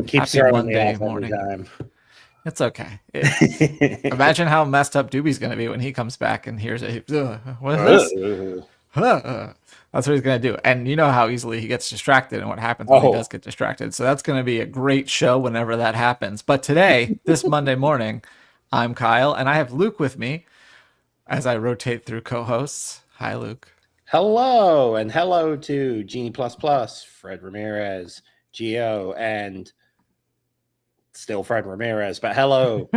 Keeps Happy throwing me Monday off morning. every time. It's okay. Imagine how messed up Doobie's going to be when he comes back and hears it. What is this? That's what he's going to do. And you know how easily he gets distracted and what happens when he does get distracted. So that's going to be a great show whenever that happens. But today, this Monday morning, I'm Kyle and I have Luke with me as I rotate through co-hosts. Hi, Luke. Hello, and hello to Genie Plus, Fred Ramirez, Gio, and still Fred Ramirez, but hello.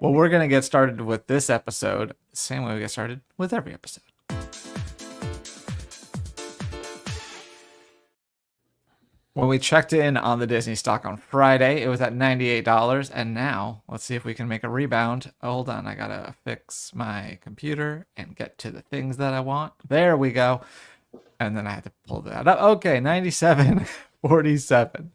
Well, we're going to get started with this episode the same way we get started with every episode. When we checked in on the Disney stock on Friday, it was at $98, and now let's see if we can make a rebound. Oh, hold on, I gotta fix my computer and get to the things that I want. There we go. And then I had to pull that up. Okay, 97.47.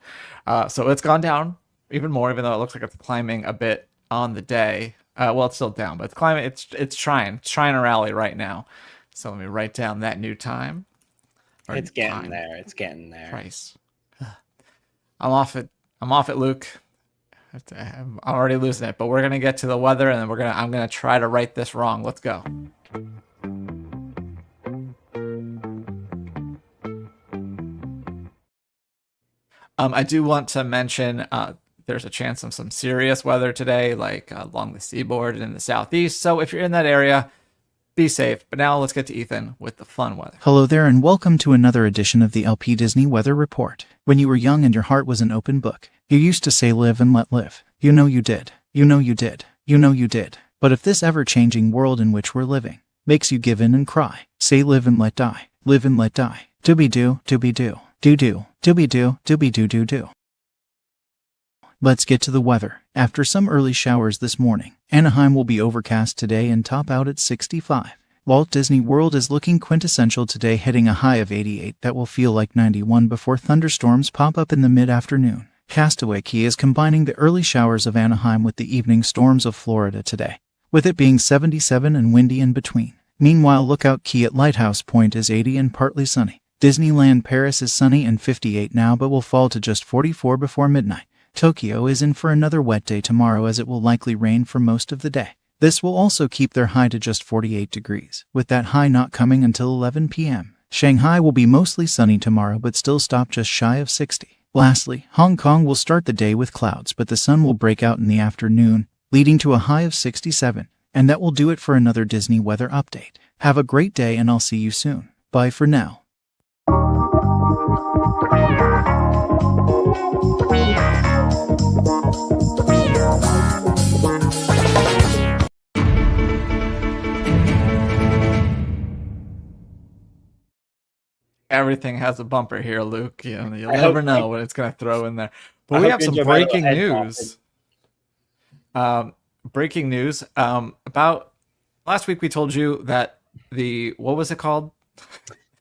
So it's gone down even more, even though it looks like it's climbing a bit on the day. Well, it's still down, but it's climbing. It's trying to rally right now. So let me write down that new time. It's getting there. It's getting there. Price. I'm off it, Luke. I'm already losing it, but we're gonna get to the weather, and then I'm gonna try to right this wrong. Let's go. I do want to mention there's a chance of some serious weather today, like along the seaboard and in the southeast. So if you're in that area, be safe. But now let's get to Ethan with the fun weather. Hello there, and welcome to another edition of the LP Disney Weather Report. When you were young and your heart was an open book, you used to say live and let live. You know you did. You know you did. You know you did. But if this ever-changing world in which we're living makes you give in and cry, say live and let die. Live and let die. Doobie-doo, doobie-doo. Do-do, doobie-doo, doobie-doo-doo-doo. Let's get to the weather. After some early showers this morning, Anaheim will be overcast today and top out at 65. Walt Disney World is looking quintessential today, hitting a high of 88 that will feel like 91 before thunderstorms pop up in the mid-afternoon. Castaway Cay is combining the early showers of Anaheim with the evening storms of Florida today, with it being 77 and windy in between. Meanwhile, Lookout Cay at Lighthouse Point is 80 and partly sunny. Disneyland Paris is sunny and 58 now but will fall to just 44 before midnight. Tokyo is in for another wet day tomorrow as it will likely rain for most of the day. This will also keep their high to just 48 degrees, with that high not coming until 11 p.m. Shanghai will be mostly sunny tomorrow but still stop just shy of 60. Lastly, Hong Kong will start the day with clouds but the sun will break out in the afternoon, leading to a high of 67. And that will do it for another Disney weather update. Have a great day and I'll see you soon. Bye for now. Everything has a bumper here, Luke. You'll never know what it's going to throw in there. But we have some breaking news. Breaking news. About last week, we told you that what was it called?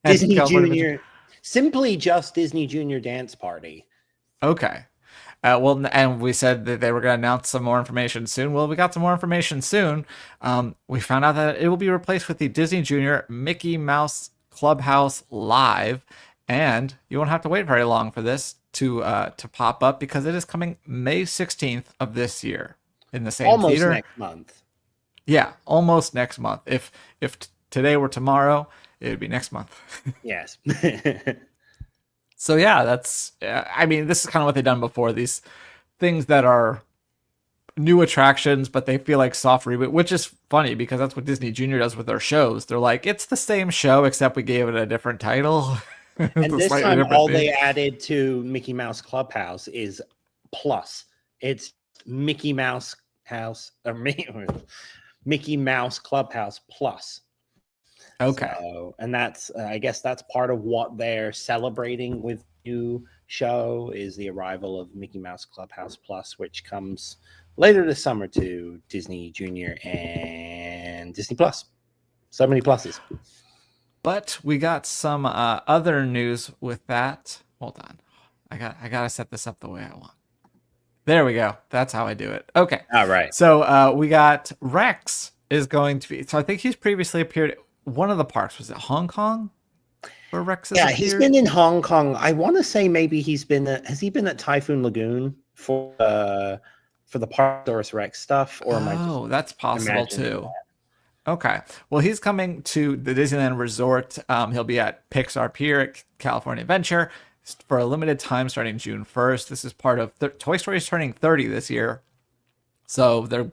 Disney Junior. Simply just Disney Junior Dance Party. Okay. Well, and we said that they were going to announce some more information soon. Well, we got some more information soon. We found out that it will be replaced with the Disney Junior Mickey Mouse Clubhouse Live, and you won't have to wait very long for this to pop up because it is coming May 16th of this year in the same theater. Almost next month. Yeah, almost next month. If today were tomorrow, it would be next month. Yes. So yeah, that's. I mean, this is kind of what they've done before. These things that are new attractions, but they feel like soft reboot, which is funny because that's what Disney Junior does with their shows. They're like, it's the same show except we gave it a different title. And this time, all they added to Mickey Mouse Clubhouse is plus. It's Mickey Mouse House or Mickey Mouse Clubhouse Plus. Okay. So, and that's, I guess that's part of what they're celebrating with new show is the arrival of Mickey Mouse Clubhouse Plus, which comes later this summer to Disney Junior and Disney Plus. So many pluses. But we got some other news with that. Hold on. I gotta set this up the way I want. There we go. That's how I do it. Okay. All right. So we got Rex is going to be. So I think he's previously appeared at one of the parks. Was it Hong Kong? where Rex has Yeah, appeared? he's been in Hong Kong. I want to say maybe has he been at Typhoon Lagoon for the Parkosaurus Rex stuff, or am I just That's possible imagining too. Okay. Well, he's coming to the Disneyland Resort. He'll be at Pixar Pier at California Adventure for a limited time starting June 1st. This is part of Toy Story is turning 30 this year. So they're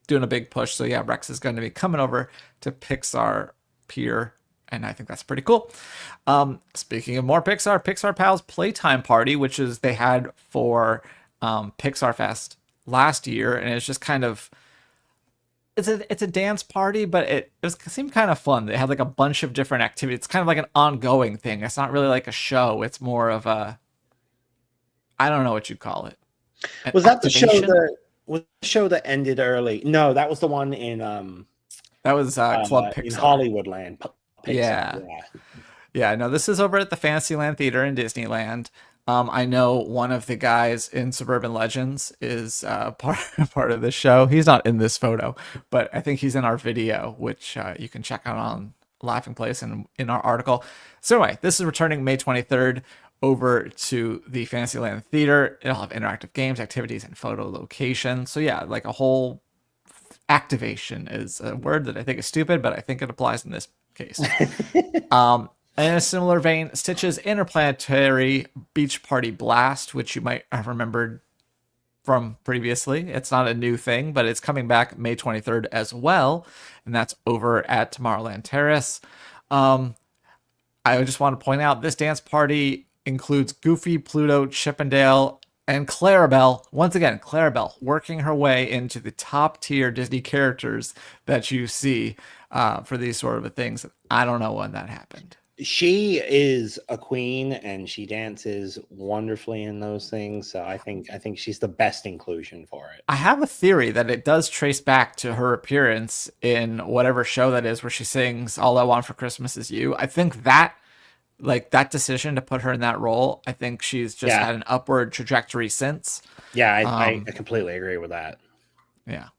doing a big push. So yeah, Rex is going to be coming over to Pixar Pier. And I think that's pretty cool. Speaking of more Pixar Pals Playtime Party, which is they had for Pixar Fest last year. And it's just kind of, it's a dance party, but it seemed kind of fun. They had like a bunch of different activities. It's kind of like an ongoing thing. It's not really like a show. It's more of a, I don't know what you'd call it. Was that the show that ended early? No, that was the one in that was Club Pixar in Hollywoodland. Pixar. Yeah. No, this is over at the Fantasyland Theater in Disneyland. I know one of the guys in Suburban Legends is part of this show. He's not in this photo, but I think he's in our video, which you can check out on Laughing Place and in our article. So anyway, this is returning May 23rd over to the Fantasyland Theater. It'll have interactive games, activities, and photo location. So yeah, like a whole activation is a word that I think is stupid, but I think it applies in this case. In a similar vein, Stitch's Interplanetary Beach Party Blast, which you might have remembered from previously. It's not a new thing, but it's coming back May 23rd as well, and that's over at Tomorrowland Terrace. I just want to point out this dance party includes Goofy, Pluto, Chippendale, and Clarabelle. Once again, Clarabelle working her way into the top tier Disney characters that you see for these sort of things. I don't know when that happened. She is a queen and she dances wonderfully in those things. So I think she's the best inclusion for it. I have a theory that it does trace back to her appearance in whatever show that is where she sings All I Want for Christmas Is You. I think that decision to put her in that role, I think she's just had an upward trajectory since. Yeah, I completely agree with that. Yeah,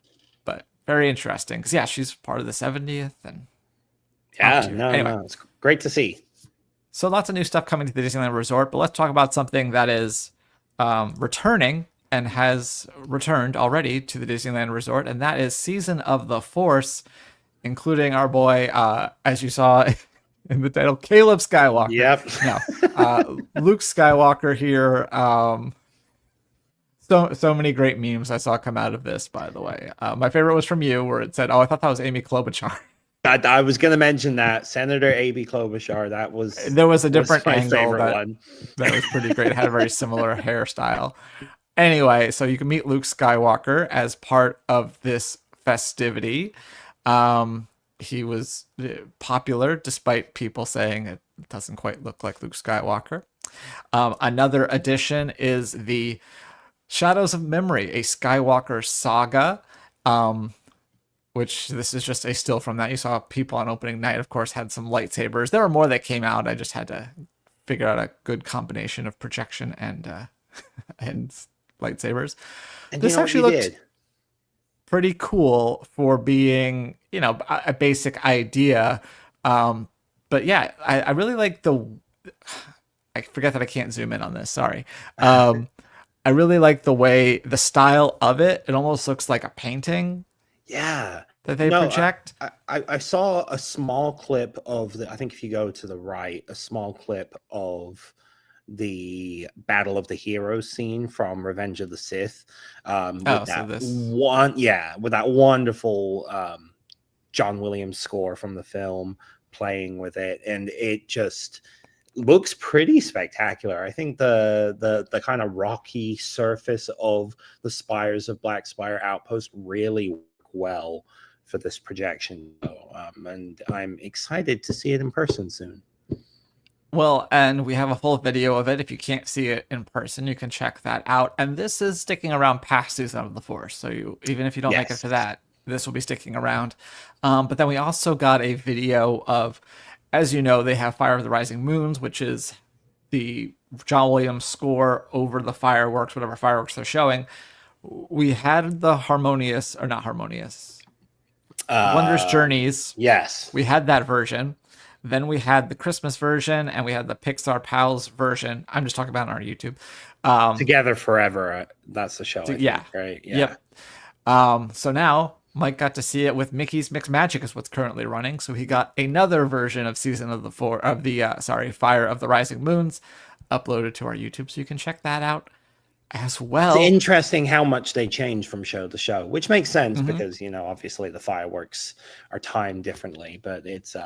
but very interesting because she's part of the 70th and no, it's great to see. So lots of new stuff coming to the Disneyland Resort, but let's talk about something that is returning and has returned already to the Disneyland Resort, and that is Season of the Force, including our boy, as you saw in the title, Caleb Skywalker. Yep. No, Luke Skywalker here. So many great memes I saw come out of this, by the way. My favorite was from you, where it said, "Oh, I thought that was Amy Klobuchar." I was going to mention that Senator Amy Klobuchar. There was a different my angle favorite one. That was pretty great. It had a very similar hairstyle. Anyway, so you can meet Luke Skywalker as part of this festivity. He was popular despite people saying it doesn't quite look like Luke Skywalker. Another addition is the Shadows of Memory, a Skywalker saga. Which this is just a still from that. You saw people on opening night, of course, had some lightsabers. There were more that came out. I just had to figure out a good combination of projection and and lightsabers. And this actually looked pretty cool for being, a basic idea. But yeah, I really like I forget that I can't zoom in on this. Sorry. I really like the style of it. It almost looks like a painting. Yeah, that they project. I saw a small clip of I think if you go to the right, a small clip of the Battle of the Heroes scene from Revenge of the Sith. With that wonderful John Williams score from the film playing with it, and it just looks pretty spectacular. I think the kind of rocky surface of the spires of Black Spire Outpost really work well for this projection, and I'm excited to see it in person soon. Well, and we have a full video of it. If you can't see it in person, you can check that out. And this is sticking around past Season of the Force, so even if you don't make it for that, this will be sticking around. But then we also got a video of, as you know, they have Fire of the Rising Moons, which is the John Williams score over the fireworks, whatever fireworks they're showing. We had the Wondrous Journeys. Yes. We had that version. Then we had the Christmas version, and we had the Pixar Pals version. I'm just talking about it on our YouTube. Together Forever. That's the show, I Yeah. think, right? Yeah. Yep. So now Mike got to see it with Mickey's Mixed Magic is what's currently running. So he got another version of Fire of the Rising Moons uploaded to our YouTube, so you can check that out as well. It's interesting how much they change from show to show, which makes sense because, you know, obviously the fireworks are timed differently, but it's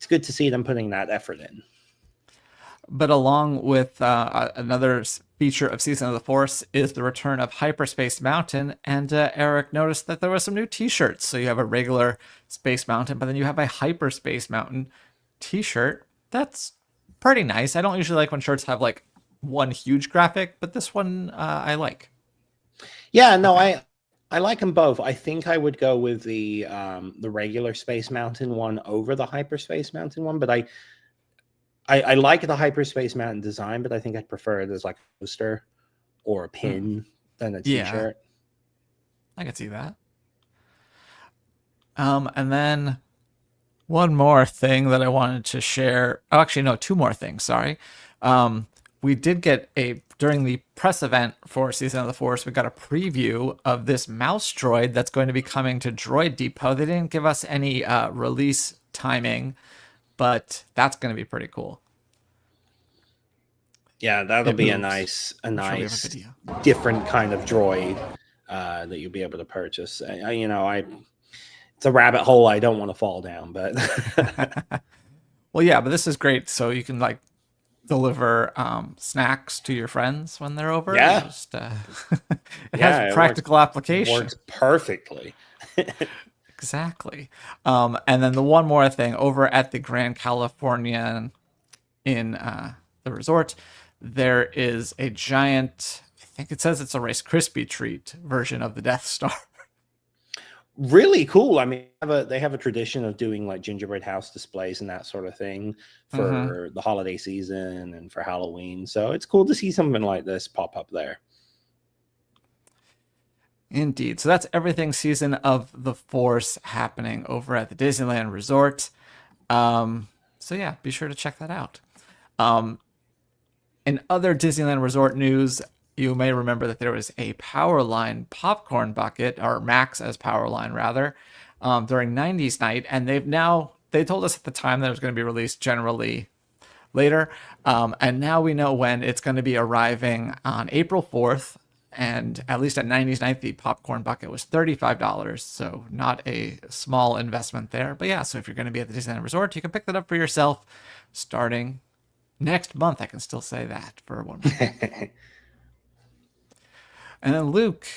good to see them putting that effort in. But along with another feature of Season of the Force is the return of Hyperspace Mountain. And Eric noticed that there was some new t-shirts. So you have a regular Space Mountain, but then you have a Hyperspace Mountain t-shirt. That's pretty nice. I don't usually like when shirts have like one huge graphic, but this one I like. Yeah, no, I like them both. I think I would go with the regular Space Mountain one over the Hyperspace Mountain one, but I like the Hyperspace Mountain design, but I think I'd prefer it as like a poster or a pin than a t-shirt. Yeah, I could see that. And then one more thing that I wanted to share. Oh, actually, no, two more things. Sorry. We did get during the press event for Season of the Force, we got a preview of this mouse droid that's going to be coming to Droid Depot. They didn't give us any release timing, but that's going to be pretty cool. Yeah, that'll be a nice different kind of droid that you'll be able to purchase. It's a rabbit hole I don't want to fall down, but well, yeah, but this is great. So you can like deliver snacks to your friends when they're over. Yeah, it has practical application. Works perfectly. Exactly. And then the one more thing over at the Grand Californian in the resort, there is a giant, I think it says it's a Rice Krispie treat version of the Death Star. Really cool. I mean, they have a tradition of doing like gingerbread house displays and that sort of thing for the holiday season and for Halloween. So it's cool to see something like this pop up there. Indeed. So that's everything Season of the Force happening over at the Disneyland Resort. So yeah, be sure to check that out. In other Disneyland Resort news, you may remember that there was a Powerline popcorn bucket, or Max as Powerline rather, during 90s night. And they told us at the time that it was going to be released generally later. And now we know when it's going to be arriving on April 4th. And at least at 90s night, the popcorn bucket was $35. So not a small investment there. But yeah, so if you're going to be at the Disneyland Resort, you can pick that up for yourself starting next month. I can still say that for 1 month. And then Luke,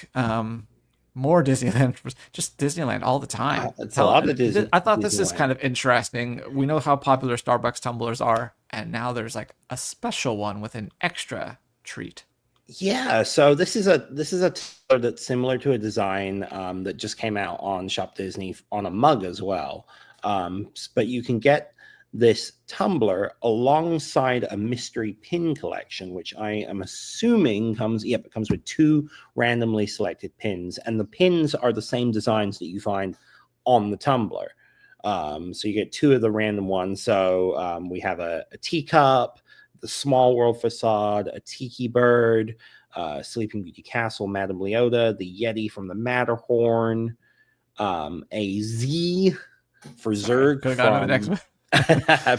more Disneyland, just Disneyland all the time. It's a lot of Disney. I thought this is kind of interesting. We know how popular Starbucks tumblers are, and now there's like a special one with an extra treat. Yeah, so this is a tumbler that's similar to a design that just came out on Shop Disney on a mug as well. But you can get this tumbler alongside a mystery pin collection, which I am assuming comes with 2 randomly selected pins, and the pins are the same designs that you find on the tumbler. So you get 2 of the random ones. So we have a teacup, the Small World facade, a tiki bird, Sleeping Beauty Castle, Madame Leota, the Yeti from the Matterhorn, a Z for Zurg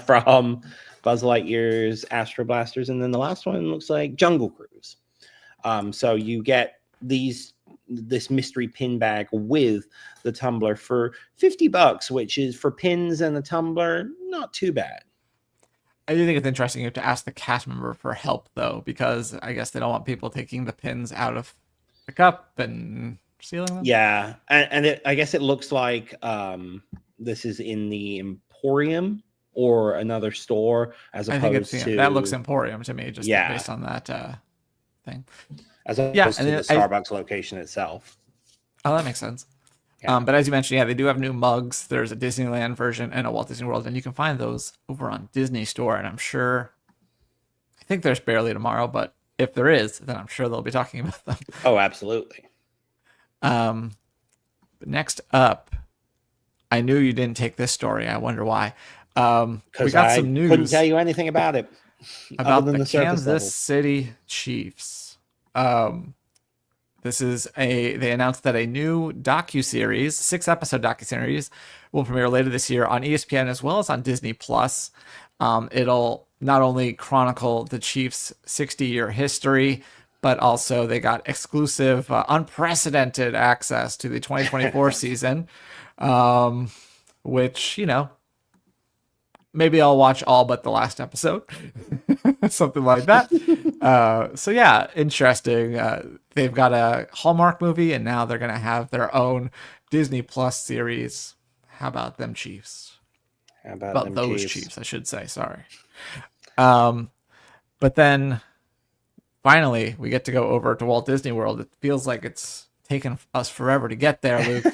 from Buzz Lightyear's Astro Blasters, and then the last one looks like Jungle Cruise. So you get this mystery pin bag with the tumbler for $50, which is for pins and the tumbler not too bad. I do think it's interesting you have to ask the cast member for help, though, because I guess they don't want people taking the pins out of the cup and sealing them. Yeah, and I guess it looks like this is in the Emporium or another store, as opposed to that looks Emporium to me, just based on that thing. As opposed to the Starbucks location itself. Oh, that makes sense. Yeah. But as you mentioned, they do have new mugs. There's a Disneyland version and a Walt Disney World, and you can find those over on Disney Store. And I think there's barely tomorrow, but if there is, then I'm sure they'll be talking about them. Oh, absolutely. But next up, I knew you didn't take this story. I wonder why. Because got I some news couldn't tell you anything about it other about than the the surface Kansas level. City Chiefs. This is they announced that a new docuseries, 6-episode docuseries, will premiere later this year on ESPN as well as on Disney Plus. It'll not only chronicle the Chiefs' 60-year history, but also they got exclusive, unprecedented access to the 2024 season, which, maybe I'll watch all but the last episode, something like that. So yeah, interesting. They've got a Hallmark movie, and now they're gonna have their own Disney Plus series. How about them Chiefs? How about them those Chiefs? Chiefs, I should say. Sorry. But then finally, we get to go over to Walt Disney World. It feels like it's taken us forever to get there, Luke.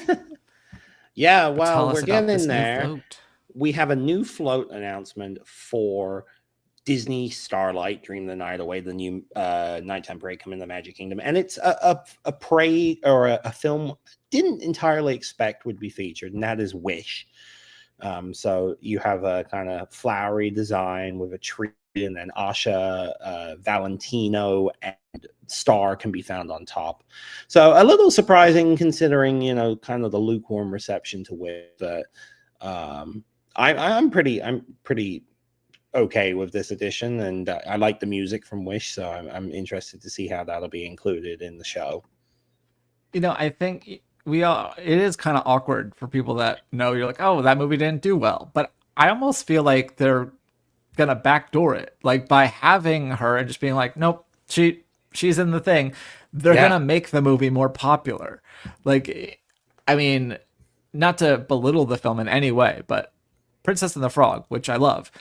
Yeah, Tell well, us we're about this getting new there. float. We have a new float announcement for Disney Starlight Dream the Night Away, the new nighttime parade coming to the Magic Kingdom. And it's a parade or a film I didn't entirely expect would be featured, and that is Wish. So you have a kind of flowery design with a tree, and then Asha, Valentino, and Star can be found on top. So a little surprising considering, kind of the lukewarm reception to Wish. But I'm pretty okay with this edition, and I like the music from Wish, so I'm interested to see how that'll be included in the show. I think it is kind of awkward for people that know you're like, oh, that movie didn't do well, but I almost feel like they're gonna backdoor it, like by having her and just being like, nope, she's in the thing. They're gonna make the movie more popular. Like, I mean, not to belittle the film in any way, but Princess and the Frog, which I love,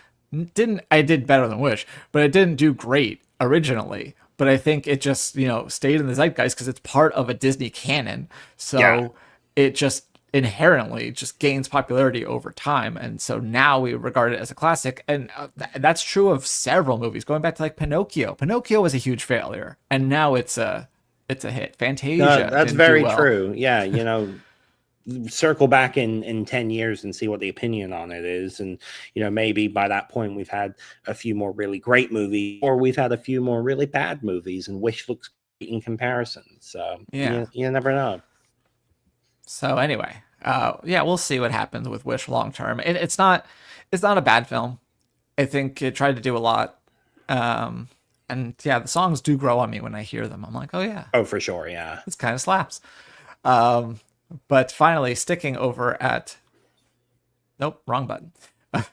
I did better than Wish, but it didn't do great originally. But I think it just, stayed in the zeitgeist because it's part of a Disney canon. So it just inherently just gains popularity over time. And so now we regard it as a classic. And that's true of several movies, going back to like Pinocchio. Pinocchio was a huge failure, and now it's a hit. Fantasia. That's very true. Yeah. Circle back in 10 years and see what the opinion on it is, and maybe by that point we've had a few more really great movies, or we've had a few more really bad movies, and Wish looks great in comparison. So you never know. So anyway, we'll see what happens with Wish long term. It's not a bad film. I think it tried to do a lot, and the songs do grow on me when I hear them. I'm like, oh for sure, this kind of slaps. But finally, sticking over at... Nope, wrong button.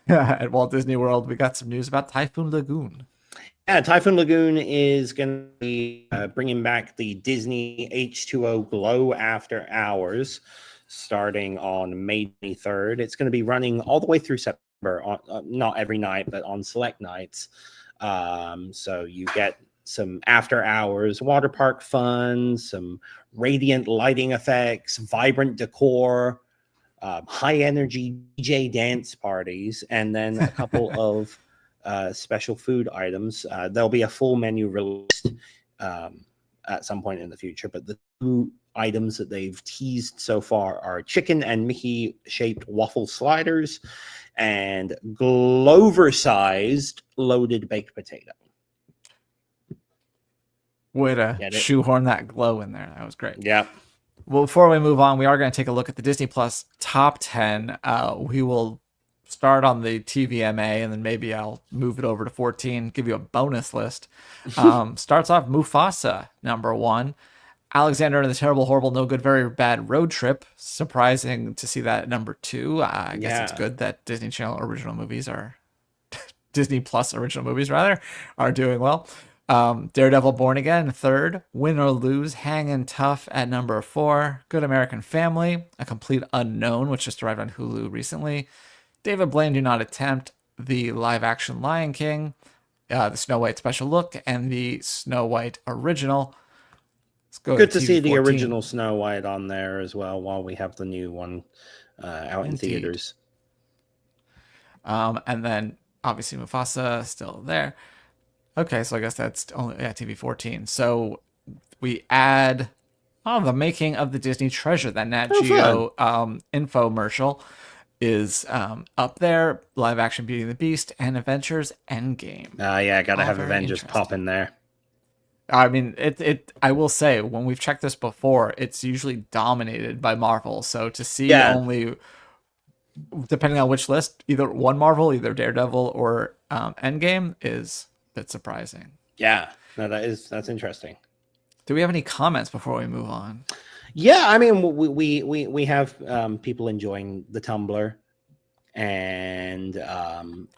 At Walt Disney World, we got some news about Typhoon Lagoon. Yeah, Typhoon Lagoon is going to be bringing back the Disney H2O Glow After Hours starting on May 23rd. It's going to be running all the way through September, not every night, but on select nights. So you get some after hours water park fun, some radiant lighting effects, vibrant decor, high energy DJ dance parties, and then a couple of special food items. There'll be a full menu released at some point in the future, but the two items that they've teased so far are chicken and Mickey shaped waffle sliders and Glover-sized loaded baked potato. Way to shoehorn that glow in there. That was great. Yeah. Well, before we move on, we are going to take a look at the Disney Plus top 10. We will start on the TVMA, and then maybe I'll move it over to 14, give you a bonus list. Starts off Mufasa, number 1. Alexander and the Terrible, Horrible, No Good, Very Bad Road Trip. Surprising to see that at number 2. I guess it's good that Disney Channel original movies Disney Plus original movies, are doing well. Daredevil Born Again, 3rd. Win or Lose, Hangin' Tough at number 4. Good American Family, A Complete Unknown, which just arrived on Hulu recently. David Blaine, Do Not Attempt, the live-action Lion King, the Snow White special look, and the Snow White original. Let's go. Good to see the original Snow White on there as well, while we have the new one out in theaters. And then obviously Mufasa still there. Okay, so I guess that's only TV 14. So we add the making of the Disney Treasure, that Nat Geo infomercial. is up there. Live action Beauty and the Beast and Avengers Endgame. Yeah, gotta All have very Avengers interesting. pop in there. I mean, I will say, when we've checked this before, it's usually dominated by Marvel. So to see only, depending on which list, either one Marvel, either Daredevil or Endgame, is a bit surprising. Yeah, no, that's interesting. Do we have any comments before we move on? Yeah, I mean, we have people enjoying the Tumbler, and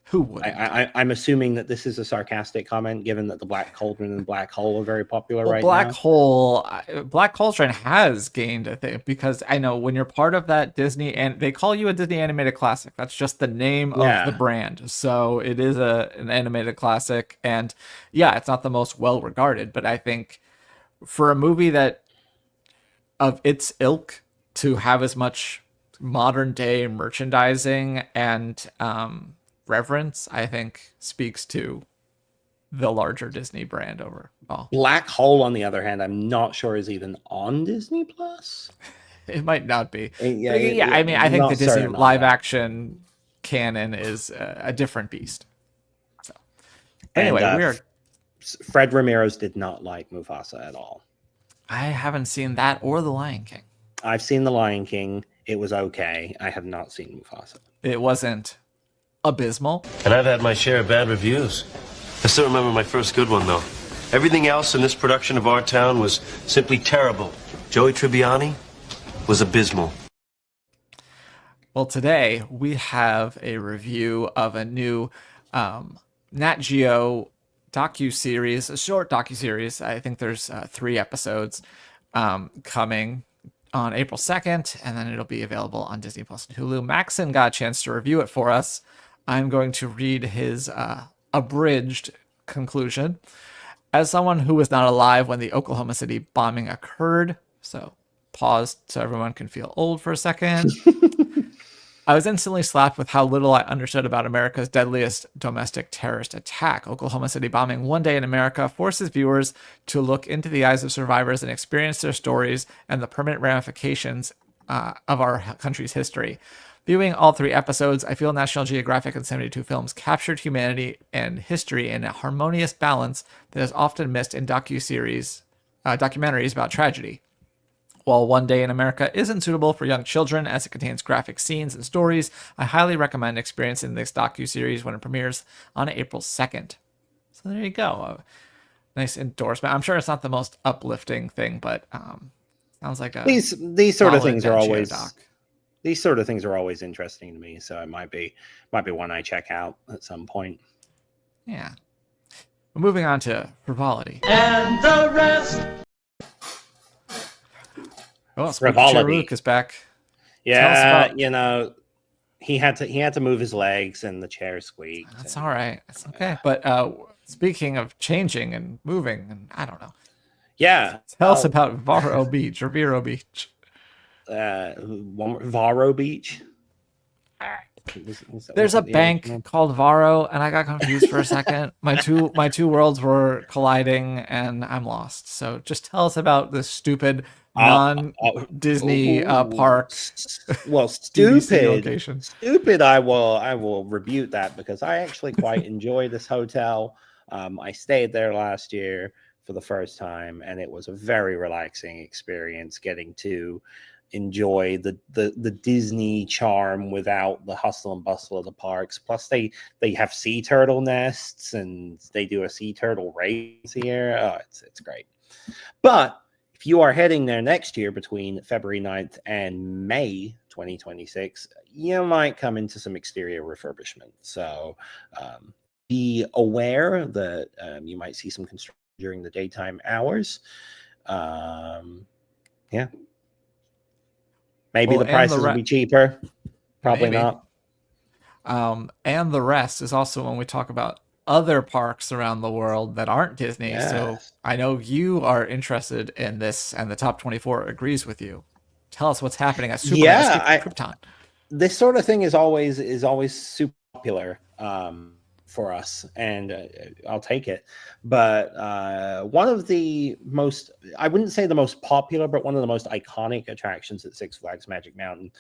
who would? I'm assuming that this is a sarcastic comment, given that the Black Cauldron and Black Hole are very popular right Black now. Black Cauldron has gained a thing, because I know when you're part of that Disney, and they call you a Disney animated classic. That's just the name of the brand. So it is an animated classic, and yeah, it's not the most well regarded, but I think for a movie that of its ilk to have as much modern day merchandising and reverence, I think speaks to the larger Disney brand overall. Black Hole, on the other hand, I'm not sure is even on Disney Plus. It might not be. Yeah, I mean, I think the Disney live that. action canon is a different beast. So anyway, Fred Ramirez did not like Mufasa at all. I haven't seen that or The Lion King. I've seen The Lion King. It was okay. I have not seen Mufasa. It wasn't abysmal. And I've had my share of bad reviews. I still remember my first good one, though. Everything else in this production of Our Town was simply terrible. Joey Tribbiani was abysmal. Well, today we have a review of a new Nat Geo docuseries, a short docuseries. I think there's 3 episodes coming on April 2nd, and then it'll be available on Disney Plus and Hulu. Maxon got a chance to review it for us. I'm going to read his abridged conclusion. As someone who was not alive when the Oklahoma City bombing occurred, so pause so everyone can feel old for a second. I was instantly slapped with how little I understood about America's deadliest domestic terrorist attack. Oklahoma City bombing one day in America forces viewers to look into the eyes of survivors and experience their stories and the permanent ramifications of our country's history. Viewing all 3 episodes, I feel National Geographic and 72 Films captured humanity and history in a harmonious balance that is often missed in documentaries about tragedy. While One Day in America isn't suitable for young children as it contains graphic scenes and stories, I highly recommend experiencing this docuseries when it premieres on April 2nd. So there you go. A nice endorsement. I'm sure it's not the most uplifting thing, but sounds like a these sort of things are always doc. These sort of things are always interesting to me, so it might be one I check out at some point. Yeah. We're moving on to frivolity. And the rest. Oh, Luke is back. Yeah, you know, he had to move his legs and the chair squeaked. That's all right. It's okay. But speaking of changing and moving, and I don't know. Yeah. Tell us about Vero Beach. Varo Beach. There's a bank called Varo, and I got confused for a second. My two worlds were colliding, and I'm lost. So just tell us about this stupid non-Disney park. Well, stupid. I will rebuke that, because I actually quite enjoy this hotel. I stayed there last year for the first time, and it was a very relaxing experience getting to enjoy the Disney charm without the hustle and bustle of the parks. Plus they have sea turtle nests, and they do a sea turtle race here. Oh, it's great. But if you are heading there next year between February 9th and May 2026, you might come into some exterior refurbishment. So be aware that you might see some construction during the daytime hours. Yeah. Maybe the prices will be cheaper. Probably not. And the rest is also when we talk about other parks around the world that aren't Disney. Yes. So I know you are interested in this, and the top 24 agrees with you. Tell us what's happening at Krypton. This sort of thing is always super popular for us, and I'll take it. But one of the most, I wouldn't say the most popular, but one of the most iconic attractions at Six Flags Magic Mountain,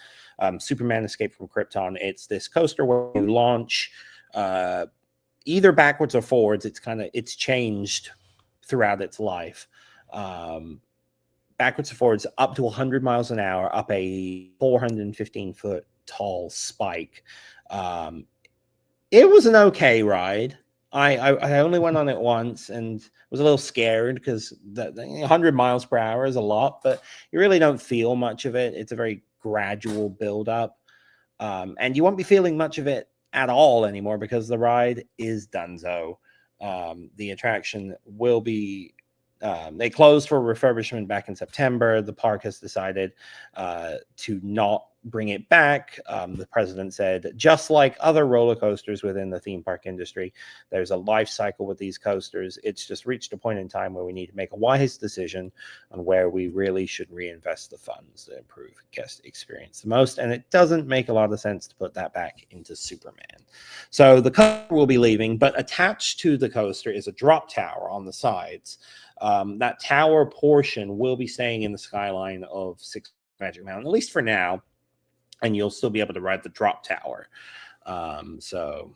Superman Escape from Krypton. It's this coaster where you launch either backwards or forwards. It's changed throughout its life. Backwards and forwards up to 100 miles an hour up a 415-foot tall spike. It was an okay ride. I only went on it once and was a little scared because the 100 miles per hour is a lot, but you really don't feel much of it. It's a very gradual build up. And you won't be feeling much of it at all anymore because the ride is donezo. The attraction will be they closed for refurbishment back in September. The park has decided to not bring it back. The president said, just like other roller coasters within the theme park industry, there's a life cycle with these coasters. It's just reached a point in time where we need to make a wise decision on where we really should reinvest the funds to improve guest experience the most. And it doesn't make a lot of sense to put that back into Superman. So the coaster will be leaving, but attached to the coaster is a drop tower on the sides. That tower portion will be staying in the skyline of Six Magic Mountain, at least for now. And you'll still be able to ride the drop tower. So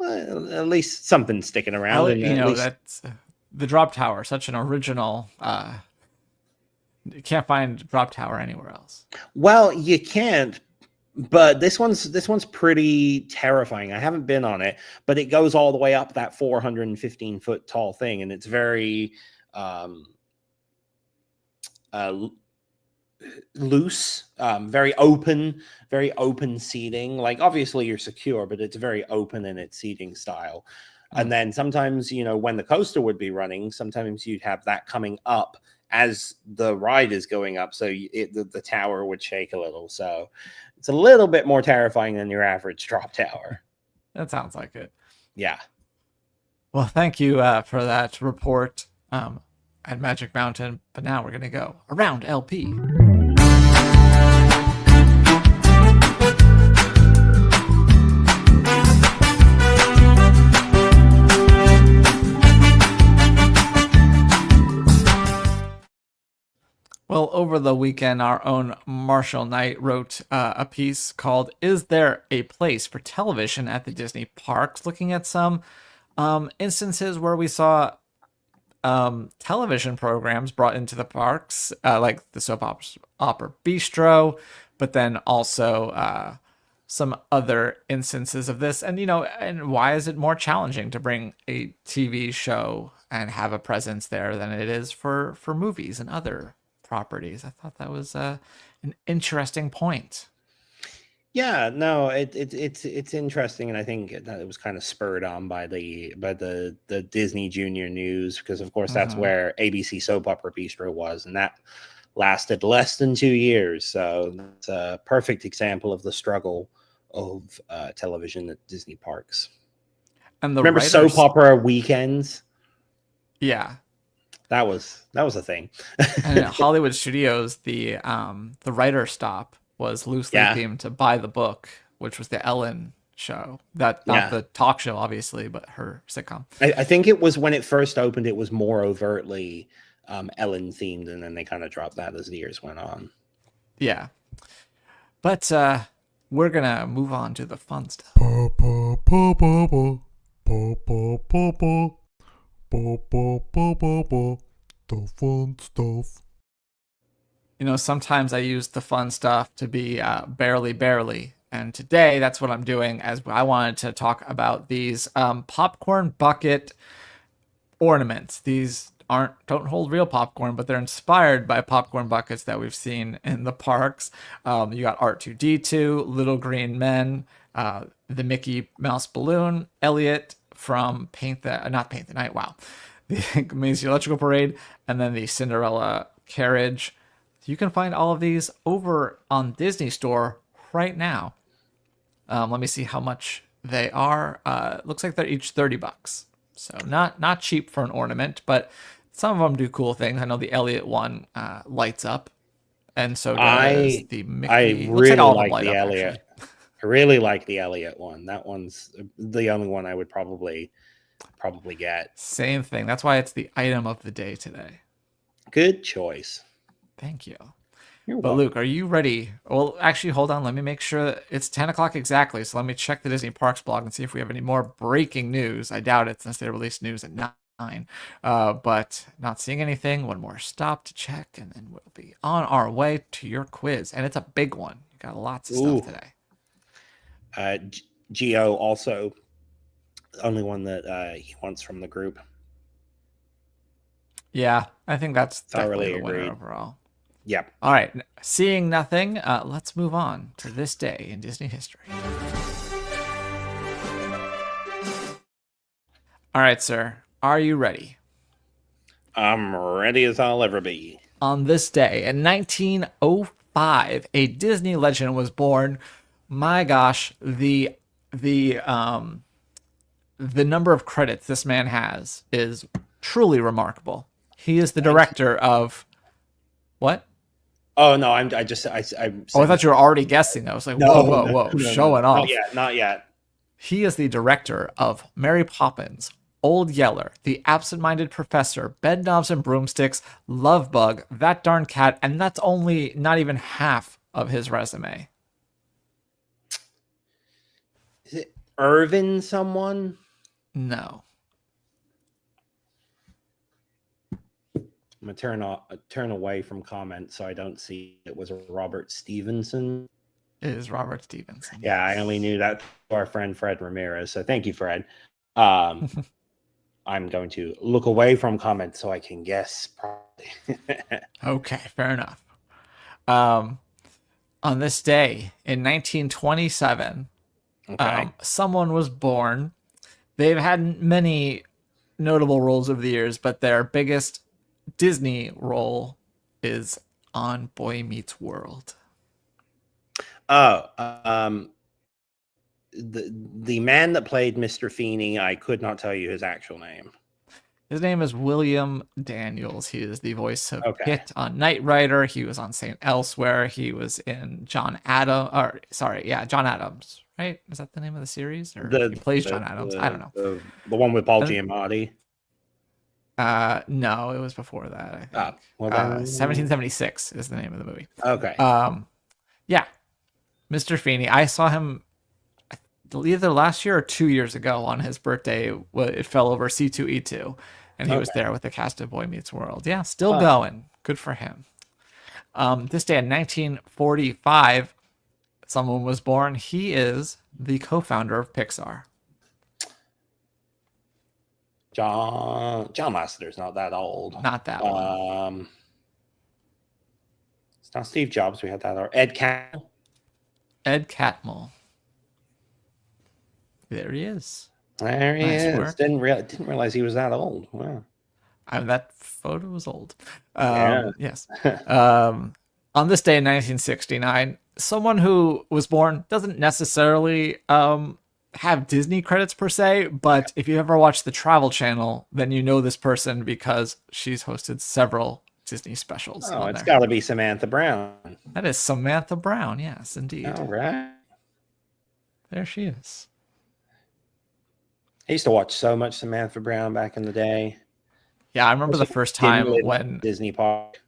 at least something sticking around. That's the drop tower, such an original. You can't find drop tower anywhere else. Well, you can't, but this one's pretty terrifying. I haven't been on it, but it goes all the way up that 415-foot tall thing, and it's very loose, very open seating. Like, obviously you're secure, but it's very open in its seating style. And then sometimes, when the coaster would be running, sometimes you'd have that coming up as the ride is going up, so the tower would shake a little. So it's a little bit more terrifying than your average drop tower. That sounds like it. Yeah. Well, thank you for that report at Magic Mountain. But now we're going to go around LP. Well, over the weekend, our own Marshall Knight wrote a piece called "Is There a Place for Television at the Disney Parks?" looking at some instances where we saw television programs brought into the parks, like the soap opera Bistro, but then also some other instances of this. And, and why is it more challenging to bring a TV show and have a presence there than it is for movies and other properties? I thought that was an interesting point. Yeah, no, it's interesting, and I think that it was kind of spurred on by the Disney Junior News, because of course that's where ABC Soap Opera Bistro was, and that lasted less than 2 years. So it's a perfect example of the struggle of television at Disney parks. And remember soap opera weekends? Yeah. That was a thing. And at Hollywood Studios, the writer stop was loosely themed to By the Book, which was the Ellen show. Not the talk show, obviously, but her sitcom. I think it was when it first opened, it was more overtly Ellen themed, and then they kind of dropped that as the years went on. Yeah. But we're going to move on to the fun stuff. The fun stuff. Sometimes I use the fun stuff to be barely. And today, that's what I'm doing, as I wanted to talk about these popcorn bucket ornaments. These don't hold real popcorn, but they're inspired by popcorn buckets that we've seen in the parks. You got R2-D2, Little Green Men, the Mickey Mouse balloon, Elliot from Not Paint the Night, wow. The Amazing Electrical Parade, and then the Cinderella carriage. You can find all of these over on Disney Store right now. Let me see how much they are. Looks like they're each $30. So not cheap for an ornament, but some of them do cool things. I know the Elliot one lights up, and so does the Mickey. I really like the Elliot. I really like the Elliot one. That one's the only one I would probably get. Same thing. That's why it's the item of the day today. Good choice. Thank you. You're But welcome. Luke, are you ready? Well, actually, hold on. Let me make sure that it's 10 o'clock exactly. So let me check the Disney Parks blog and see if we have any more breaking news. I doubt it since they released news at 9. But not seeing anything. One more stop to check, and then we'll be on our way to your quiz. And it's a big one. You got lots of stuff today. Geo also the only one that he wants from the group. Yeah, I think that's Thoroughly definitely the winner agreed. overall. Yep. All right, seeing nothing, let's move on to this day in Disney history. All right, sir, are you ready? I'm ready as I'll ever be. On this day in 1905, a Disney legend was born. My gosh, the number of credits this man has is truly remarkable. He is the director of what? Oh no, I thought you were already guessing. I was like, whoa, showing off. Not yet. He is the director of Mary Poppins, Old Yeller, The Absent-Minded Professor, Bedknobs and Broomsticks, Love Bug, That Darn Cat, and that's only not even half of his resume. Is it Irvin someone? No. I'm gonna turn away from comments so I don't see it was Robert Stevenson. It is Robert Stevenson. Yeah, I only knew that to our friend Fred Ramirez. So thank you, Fred. I'm going to look away from comments so I can guess properly. Okay, fair enough. On this day in 1927, Okay. someone was born. They've had many notable roles over the years, but their biggest Disney role is on Boy Meets World. The man that played Mr. Feeney, I could not tell you his actual name. His name is William Daniels. He is the voice of Okay. Kit on Knight Rider. He was on St. Elsewhere. He was in John Adams. John Adams. Right? Is that the name of the series? Or he plays John Adams? I don't know. The one with Paul Giamatti. No, it was before that. I think. Well, then- 1776 is the name of the movie. Okay. Yeah, Mr. Feeney. I saw him either last year or 2 years ago on his birthday. It fell over C2E2, and he was there with the cast of Boy Meets World. Yeah, still going. Good for him. This day in 1945, someone was born. He is the co-founder of Pixar. John Lasseter's not that old. Not that one. It's not Steve Jobs. We had that. Or Ed Catmull. Ed Catmull. There he is. There he Nice is. work. Didn't realize he was that old. Wow. That photo was old. Yeah. Yes. On this day in 1969, someone who was born doesn't necessarily have Disney credits per se, but if you ever watch the Travel Channel, then you know this person because she's hosted several Disney specials. Oh, on it's there. got to be Samantha Brown. That is Samantha Brown. Yes, indeed. All right. There she is. I used to watch so much Samantha Brown back in the day. Yeah, I remember the first time Didn't live when in Disney Park.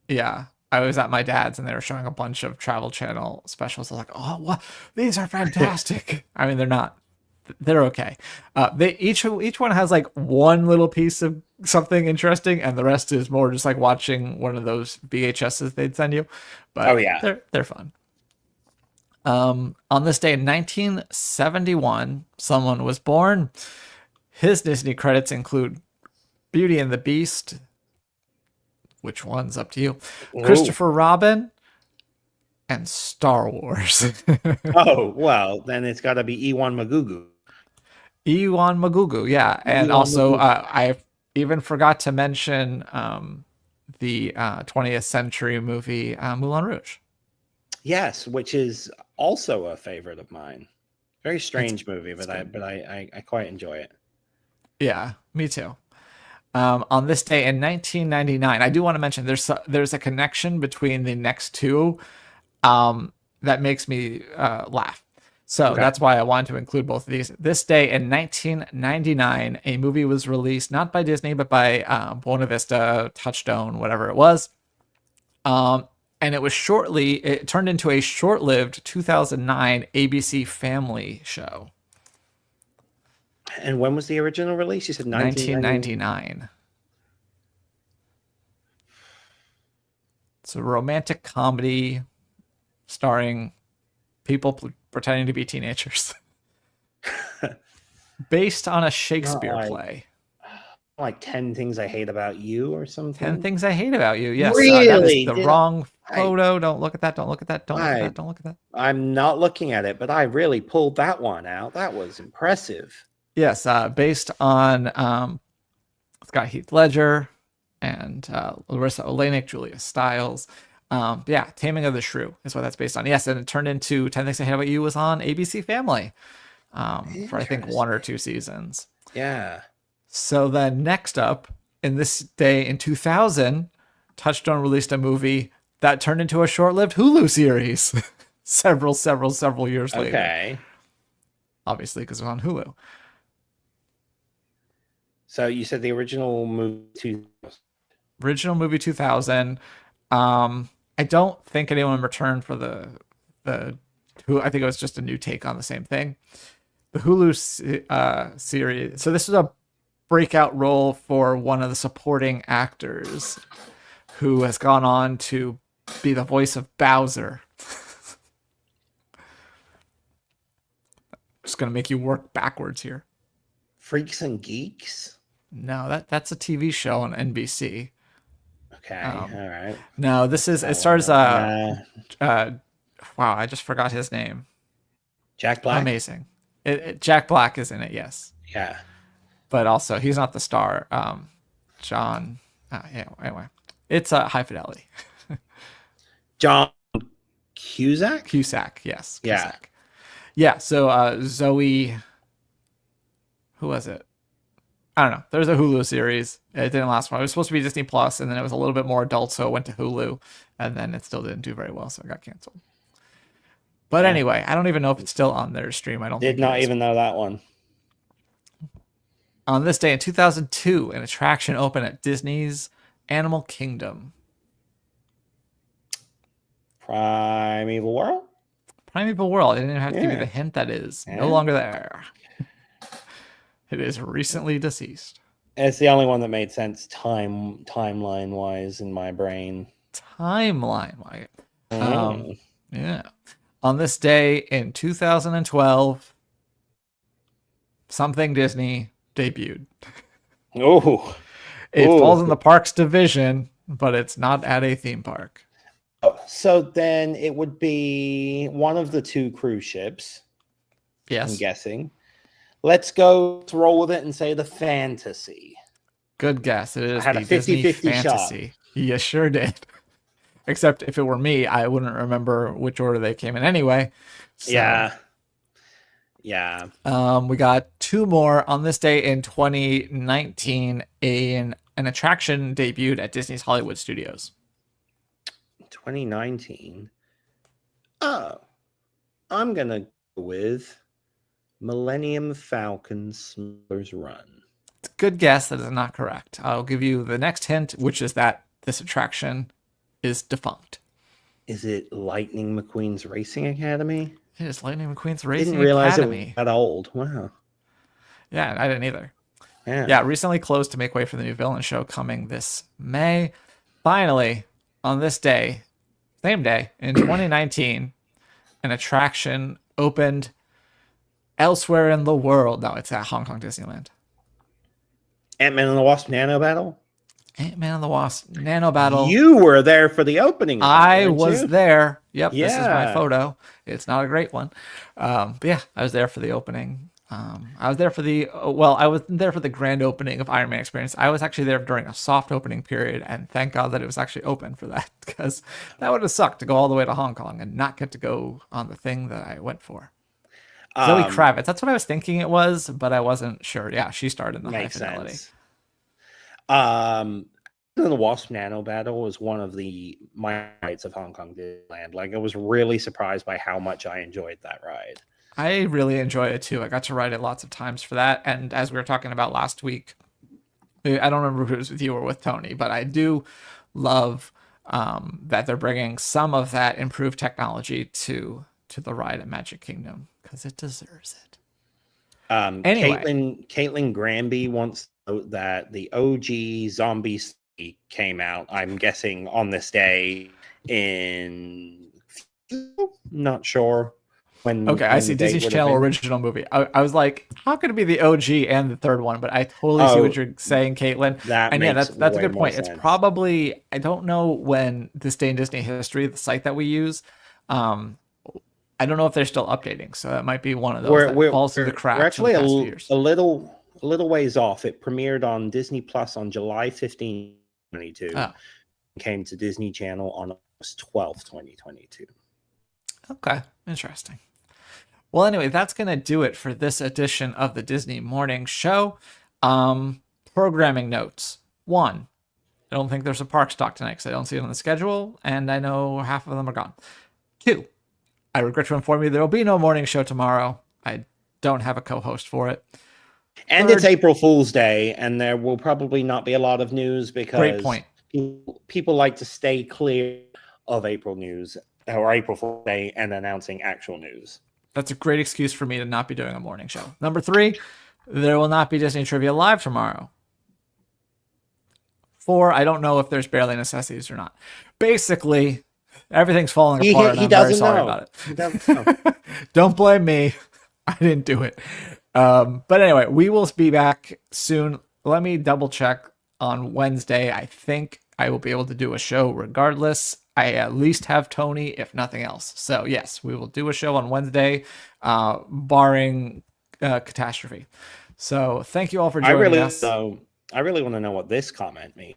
Yeah, I was at my dad's and they were showing a bunch of Travel Channel specials. I was like, oh, what? These are fantastic. I mean, they're not. They're okay. They each one has like one little piece of something interesting, and the rest is more just like watching one of those VHSs they'd send you. But Oh, yeah. they're fun. On this day in 1971, someone was born. His Disney credits include Beauty and the Beast. Which one's up to you? Whoa. Christopher Robin and Star Wars. Oh, well, then it's got to be Ewan McGugu. Ewan McGugu, yeah. And Ewan also, McGugu. I even forgot to mention the 20th century movie Moulin Rouge. Yes, which is also a favorite of mine. Very strange movie, but I quite enjoy it. Yeah, me too. On this day in 1999, I do want to mention there's a connection between the next two that makes me laugh. So Okay. that's why I wanted to include both of these. This day in 1999, a movie was released, not by Disney, but by Buena Vista, Touchstone, whatever it was. And it turned into a short-lived 2009 ABC Family show. And when was the original release? You said 1999. It's a romantic comedy starring people pretending to be teenagers. Based on a Shakespeare play. Like 10 Things I Hate About You or something? 10 Things I Hate About You. Yes. Really? That is the wrong photo. Don't look at that. Don't look at that. Don't look at that. Don't look at that. I'm not looking at it, but I really pulled that one out. That was impressive. Yes. Based on, it's got Heath Ledger and Larissa Oleynik, Julia Stiles. Yeah, Taming of the Shrew is what that's based on. Yes, and it turned into 10 Things I Hate About You was on ABC Family for I think 1 or 2 seasons. Yeah. So then next up, in this day in 2000, Touchstone released a movie that turned into a short-lived Hulu series several years later. Okay. Obviously, because it was on Hulu. So you said the original movie Original movie 2000. I don't think anyone returned for the who I think it was just a new take on the same thing. The Hulu series. So this was a breakout role for one of the supporting actors who has gone on to be the voice of Bowser. Just gonna make you work backwards here. Freaks and Geeks? No, that's a TV show on NBC. Okay, all right. No, it stars wow, I just forgot his name. Jack Black? Amazing. Jack Black is in it, yes. Yeah. But also he's not the star. John. Yeah. Anyway, it's High Fidelity. John Cusack. Yes. Yeah. Cusack. Yeah. So Zoe. Who was it? I don't know. There's a Hulu series. It didn't last long. It was supposed to be Disney Plus, and then it was a little bit more adult, so it went to Hulu, and then it still didn't do very well, so it got canceled. But anyway, I don't even know if it's still on their stream. I don't. Did not even know that one. On this day in 2002, an attraction opened at Disney's Animal Kingdom. Primeval World? Primeval World. I didn't even have to give you the hint that is no longer there. It is recently deceased. It's the only one that made sense timeline wise in my brain. Timeline wise. Yeah. On this day in 2012, something Disney debuted. Oh. It falls in the parks division, but it's not at a theme park. So then it would be one of the 2 cruise ships. Yes. I'm guessing. Let's roll with it and say the Fantasy. Good guess. It is I had the a 50-50 Disney shot. Fantasy. You sure did. Except if it were me, I wouldn't remember which order they came in anyway. So, Yeah. We got 2 more on this day in 2019. An attraction debuted at Disney's Hollywood Studios. 2019. Oh, I'm gonna go with Millennium Falcon Smuggler's Run. It's a good guess. That is not correct. I'll give you the next hint, which is that this attraction is defunct. Is it Lightning McQueen's Racing Academy? It is Lightning McQueen's Racing Didn't realize Academy. it was that old. Wow. Yeah, I didn't either. Yeah. Recently closed to make way for the new villain show coming this May. Finally, on this day, same day in 2019, an attraction opened elsewhere in the world. No, it's at Hong Kong Disneyland. Ant-Man and the Wasp Nano Battle? Ant-Man and the Wasp Nano Battle. You were there for the opening. I was there. Yep, Yeah. This is my photo. It's not a great one. But yeah, I was there for the opening. I was there for I was there for the grand opening of Iron Man Experience. I was actually there during a soft opening period, and thank God that it was actually open for that, because that would have sucked to go all the way to Hong Kong and not get to go on the thing that I went for. Zoe Kravitz. That's what I was thinking it was, but I wasn't sure. Yeah, she starred in the High Fidelity. Sense. The Wasp Nano Battle was one of my rides of Hong Kong Disneyland. Like, I was really surprised by how much I enjoyed that ride. I really enjoy it too. I got to ride it lots of times for that. And as we were talking about last week, I don't remember if it was with you or with Tony, but I do love that they're bringing some of that improved technology to the ride at Magic Kingdom because it deserves it. Anyway, Caitlin Granby wants to note that the OG Zombies came out, I'm guessing, on this day in... Not sure. I see Disney Channel original movie. I was like, how could it be the OG and the third one? But I totally see what you're saying, Caitlin. That's a good point. It's probably, I don't know when This Day in Disney History, the site that we use, I don't know if they're still updating. So that might be one of those that falls through the cracks. We're actually in the past few years. a little ways off. It premiered on Disney Plus on July 15, 2022. Oh. Came to Disney Channel on August 12th, 2022. Okay, interesting. Well, anyway, that's going to do it for this edition of the Disney Morning Show. Programming notes. 1, I don't think there's a park stock tonight because I don't see it on the schedule, and I know half of them are gone. 2, I regret to inform you there will be no morning show tomorrow. I don't have a co-host for it. And 3rd, it's April Fool's Day, and there will probably not be a lot of news because great point. People like to stay clear of April news or April Fool's Day and announcing actual news. That's a great excuse for me to not be doing a morning show. Number 3, there will not be Disney Trivia Live tomorrow. 4, I don't know if there's Barely Necessities or not. Basically, everything's falling apart. And I'm very sorry about it. He doesn't know. Don't blame me. I didn't do it. But anyway, we will be back soon. Let me double check on Wednesday. I think I will be able to do a show regardless. I at least have Tony, if nothing else. So yes, we will do a show on Wednesday, barring catastrophe. So thank you all for joining us. I really want to know what this comment means.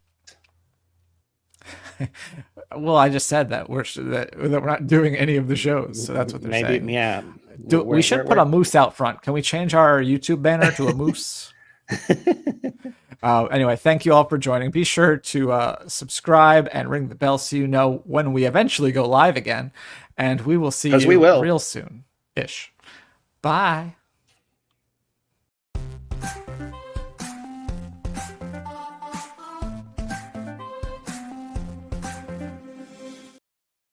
Well, I just said that we're not doing any of the shows, so that's what they're saying. Yeah. We should put a moose out front. Can we change our YouTube banner to a moose? Anyway, thank you all for joining. Be sure to subscribe and ring the bell so you know when we eventually go live again. And we will see you real soon-ish. Bye.